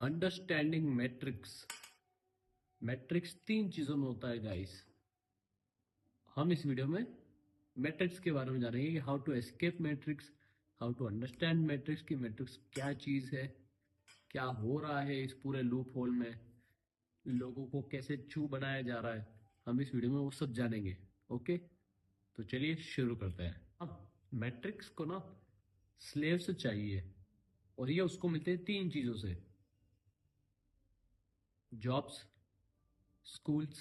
Understanding matrix. Matrix तीन चीजों में होता है गाइस। हम इस वीडियो में मैट्रिक्स के बारे में जानेंगे कि how to escape matrix, how to understand matrix की मैट्रिक्स क्या चीज है, क्या हो रहा है इस पूरे लूप होल में, लोगों को कैसे चू बनाया जा रहा है। हम इस वीडियो में वो सब जानेंगे। ओके, तो चलिए शुरू करते हैं। अब मैट्रिक्स को ना स्लेव से चाहिए, और ये उसको मिलते हैं तीन चीजों से: जॉब्स, स्कूल्स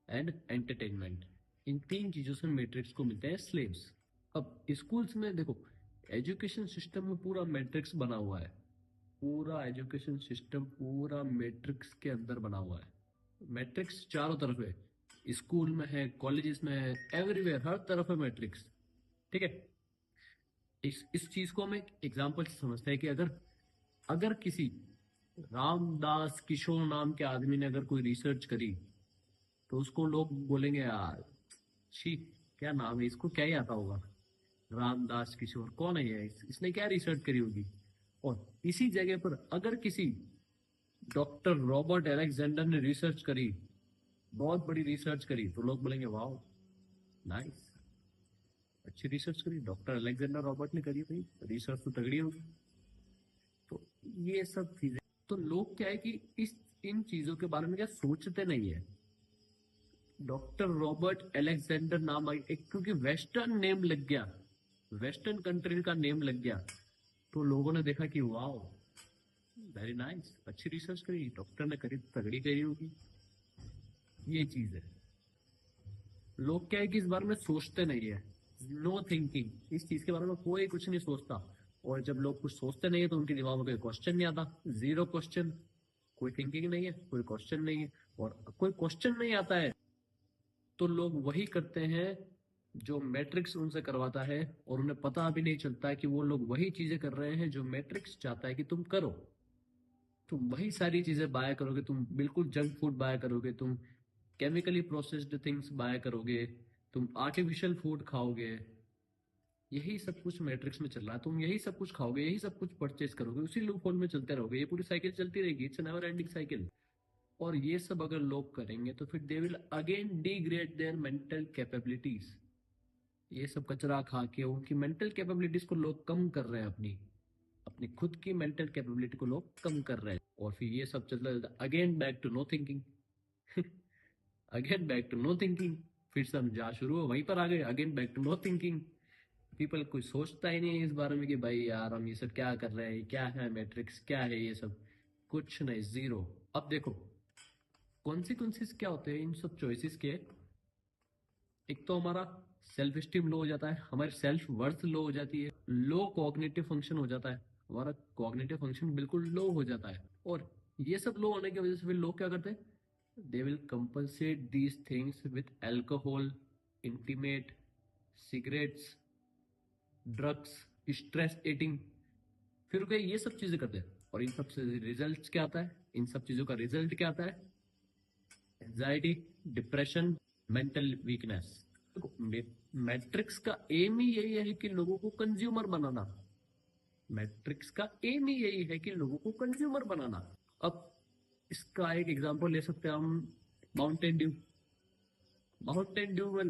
एंड एंटरटेनमेंट। इन तीन चीजों से मैट्रिक्स को मिलते हैं स्लेव्स। अब स्कूल्स में देखो, एजुकेशन सिस्टम में पूरा मैट्रिक्स बना हुआ है। पूरा एजुकेशन सिस्टम पूरा मैट्रिक्स के अंदर बना हुआ है। मैट्रिक्स चारों तरफ है, स्कूल में है, कॉलेजेस में है, एवरीवेयर, हर तरफ है मैट्रिक्स। ठीक है, इस चीज को हम एक एग्जाम्पल से समझते हैं कि अगर अगर किसी रामदास किशोर नाम के आदमी ने अगर कोई रिसर्च करी, तो उसको लोग बोलेंगे यार छी, क्या नाम है, इसको क्या ही आता होगा, रामदास किशोर कौन है ये, इसने क्या रिसर्च करी होगी। और इसी जगह पर अगर किसी डॉक्टर रॉबर्ट अलेक्जेंडर ने रिसर्च करी, बहुत बड़ी रिसर्च करी, तो लोग बोलेंगे वाह, नाइस, अच्छी रिसर्च करी, डॉक्टर अलेक्जेंडर रॉबर्ट ने करी, भाई रिसर्च तो तगड़ी होगी। तो ये सब चीजें, तो लोग क्या है कि इस इन चीजों के बारे में क्या सोचते नहीं है। डॉक्टर रॉबर्ट अलेक्जेंडर नाम एक, क्योंकि वेस्टर्न नेम लग गया, वेस्टर्न कंट्री का नेम लग गया, तो लोगों ने देखा कि वाह, वेरी नाइस, अच्छी रिसर्च करी, डॉक्टर ने करी, तगड़ी करी होगी। ये चीज है। लोग क्या है कि इस बारे में सोचते नहीं है। नो थिंकिंग, इस चीज के बारे में कोई कुछ नहीं सोचता। और जब लोग कुछ सोचते नहीं है तो उनके दिमाग में कोई क्वेश्चन नहीं आता, जीरो क्वेश्चन। कोई थिंकिंग नहीं है, कोई क्वेश्चन नहीं है, और कोई क्वेश्चन नहीं आता है, तो लोग वही करते हैं जो मैट्रिक्स उनसे करवाता है, और उन्हें पता भी नहीं चलता है कि वो लोग वही चीजें कर रहे हैं जो मैट्रिक्स चाहता है कि तुम करो। तुम वही सारी चीजें बाय करोगे, तुम बिल्कुल जंक फूड बाय करोगे, तुम केमिकली प्रोसेस्ड थिंग्स बाय करोगे, तुम आर्टिफिशियल फूड खाओगे। यही सब कुछ मैट्रिक्स में चल रहा है, तुम यही सब कुछ खाओगे, यही सब कुछ परचेज करोगे, उसी लूप होल में चलते रहोगे, ये पूरी साइकिल चलती रहेगी, इट्स नेवर एंडिंग साइकिल। और ये सब अगर लोग करेंगे तो फिर they will again degrade their mental capabilities. ये सब कचरा खा के उनकी मेंटल कैपेबिलिटीज को लोग कम कर रहे हैं, अपनी अपनी खुद की मेंटल कैपेबिलिटी को लोग कम कर रहे हैं, और फिर ये सब चलता रहता है, again back to no thinking. Again back to no thinking, फिर से हम जा शुरू हो वहीं पर आ गए, again back to no thinking. People कोई सोचता ही नहीं है इस बारे में कि भाई यार हम ये सब क्या कर रहे हैं, क्या है मैट्रिक्स, क्या है ये सब, कुछ नहीं, जीरो। अब देखो कॉन्सिक्वेंसेस क्या होते हैं इन सब चॉइसेस के। एक तो हमारा सेल्फ स्टीम लो हो जाता है, हमारी सेल्फ वर्थ लो हो जाती है, लो कॉग्निटिव फंक्शन हो जाता है, हमारा कॉग्निटिव फंक्शन बिल्कुल लो हो जाता है। और ये सब लो होने की वजह से फिर लोग क्या करते हैं, they will compensate these things with alcohol, intimate, cigarettes, drugs, stress eating. फिर क्या ये सब चीजें करते हैं, और इन सब से रिजल्ट क्या आता है, इन सब चीजों का रिजल्ट क्या आता है, anxiety, depression, mental weakness. Matrix का एम ही यही है कि लोगों को कंज्यूमर बनाना। मैट्रिक्स का एम ही यही है कि लोगों को कंज्यूमर बनाना। अब इसका एक एग्जांपल ले सकते हैं हम, माउंटेन ड्यू। माउंटेन ड्यू में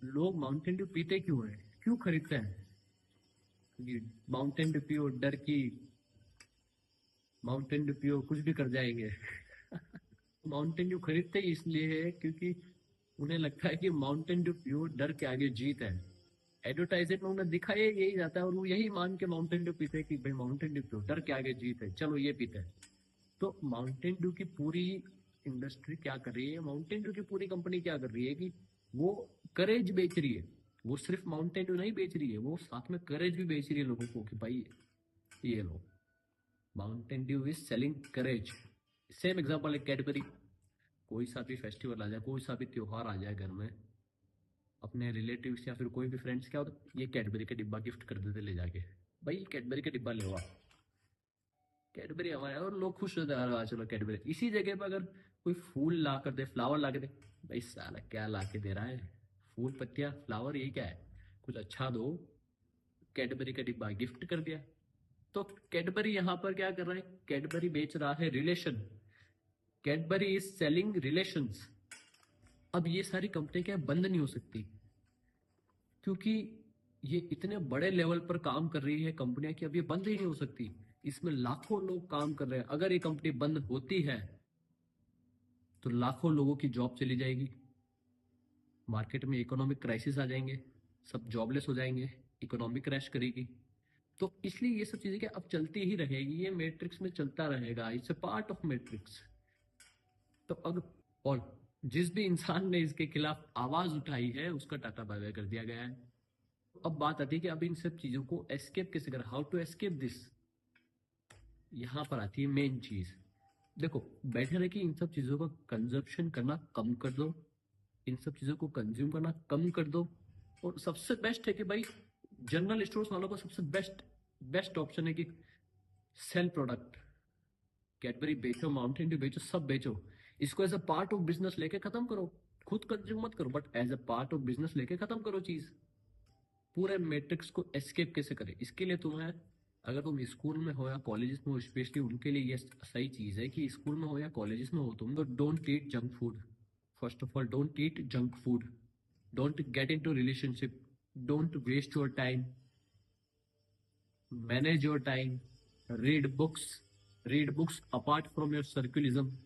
लोग माउंटेन ड्यू पीते क्यों है, क्यों खरीदते हैं, माउंटेन ड्यू पियो डर की, माउंटेन ड्यू पियो कुछ भी कर जाएंगे। माउंटेन ड्यू खरीदते ही इसलिए है क्योंकि उन्हें लगता है कि माउंटेन ड्यू पियो डर के आगे जीत है। एडवर्टाइजमेंट में उन्हें दिखाया यही जाता है, और वो यही मान के माउंटेन ड्यू पीते हैं कि भाई माउंटेन ड्यू पियो डर के आगे जीत है, चलो ये पीते हैं। तो माउंटेन ड्यू की पूरी इंडस्ट्री क्या कर रही है, माउंटेन ड्यू की पूरी कंपनी क्या कर रही है कि वो करेज बेच रही है। वो सिर्फ माउंटेन ड्यू नहीं बेच रही है, वो साथ में करेज भी बेच रही है लोगों को कि भाई ये लो, Mountain Dew is selling courage. Same example है कैडबरी। कोई सा भी फेस्टिवल आ जाए, कोई सा भी त्योहार आ जाए घर में, अपने रिलेटिव्स या फिर कोई भी फ्रेंड्स क्या होता है, ये कैडबरी का डिब्बा गिफ्ट कर देते ले जाके, भाई कैडबरी का डिब्बा ले आओ, कैडबरी हमारे, और लोग खुश होते हैं, "अरे चलो कैडबरी"। इसी जगह पर अगर कोई फूल ला कर दे, फ्लावर ला के दे, भाई साला क्या ला के दे रहा है, फूल पत्तियां फ्लावर, ये क्या है, कुछ अच्छा दो, कैडबरी का डिब्बा गिफ्ट कर दिया। तो कैडबरी यहाँ पर क्या कर रहा है, कैडबरी बेच रहा है relation, Cadbury is selling relations. अब ये सारी कंपनी क्या है, बंद नहीं हो सकती, क्योंकि ये इतने बड़े लेवल पर काम कर रही है कंपनियां कि अब ये बंद ही नहीं हो सकती। इसमें लाखों लोग काम कर रहे हैं, अगर ये कंपनी बंद होती है तो लाखों लोगों की जॉब चली जाएगी, मार्केट में इकोनॉमिक क्राइसिस आ जाएंगे, सब जॉबलेस हो जाएंगे, इकोनॉमिक क्रैश करेगी। तो इसलिए ये सब चीजें क्या अब चलती ही रहेगी, ये मैट्रिक्स में चलता रहेगा, it's a part of matrix. तो अगर और जिस भी इंसान ने इसके खिलाफ आवाज उठाई है उसका टाटा बाय बाय कर दिया गया है। अब बात आती है कि अब इन सब चीजों को एस्केप कैसे करें, हाउ टू एस्केप दिस। यहाँ पर आती है मेन चीज। देखो, बेटर है कि इन सब चीजों का कंजप्शन करना कम कर दो, इन सब चीजों को कंज्यूम करना कम कर दो। और सबसे बेस्ट है कि भाई जनरल स्टोर्स वालों का सबसे बेस्ट बेस्ट ऑप्शन है कि सेल प्रोडक्ट, कैडबरी बेचो, माउंटेन ड्यू बेचो, सब बेचो। इसको as a part of business लेके खत्म करो, खुद कंज्यूम मत करो but as a part of business लेके खत्म करो चीज। पूरे मैट्रिक्स को एस्केप कैसे करें, इसके लिए तुम्हें, अगर तुम स्कूल में हो या कॉलेजेस में हो, स्पेशली उनके लिए ये सही चीज है कि स्कूल में हो या कॉलेजेस में हो तुम, तो don't eat junk food. First of all don't eat junk food, don't get into relationship, don't waste your time, manage your time, read books, read books apart from your curriculum,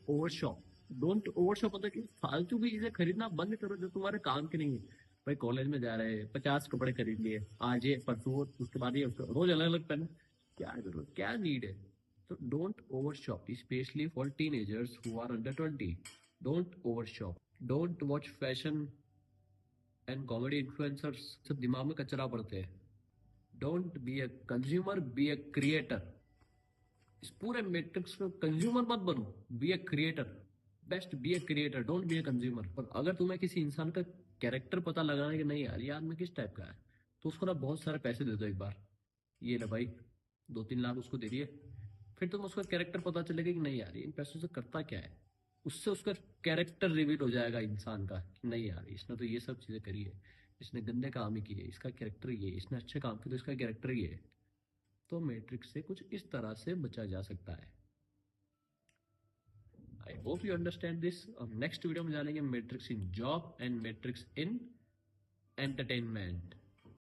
over shop, don't over shop. मतलब कि फालतू की चीजें खरीदना बंद करो जो तुम्हारे काम के नहीं है। भाई कॉलेज में जा रहे हैं, 50 कपड़े खरीद लिए, आज ये परसों वो, उसके बाद ये, रोज अलग अलग पहन, क्या जरूरत, क्या नीड है। तो don't over shop, specially for teenagers who are under 20। Don't over shop, don't watch fashion and comedy influencers, सब दिमाग में कचरा पड़ते हैं। Don't be a consumer, be a creator. इस पूरे मैट्रिक्स में कंज्यूमर मत बनो, be a creator. Best be a creator, don't be a consumer. और अगर तुम्हें किसी इंसान का कैरेक्टर पता लगाना है कि नहीं यार ये आदमी किस टाइप का है, तो उसको ना बहुत सारे पैसे दे दो एक बार, ये ले भाई 2-3 लाख उसको दे दिए, फिर तुम उसका कैरेक्टर पता चलेगा कि नहीं यार इन पैसों से करता क्या है। उससे उसका कैरेक्टर रिवील हो जाएगा इंसान का कि नहीं यार इसने तो ये सब चीजें करी है, इसने गंदे काम ही किए, इसका कैरेक्टर ये है, इसने अच्छे काम किए तो इसका कैरेक्टर ये है। तो मैट्रिक्स से कुछ इस तरह से बचा जा सकता है। I hope you understand this. अब नेक्स्ट वीडियो में जानेंगे matrix in job and matrix in entertainment.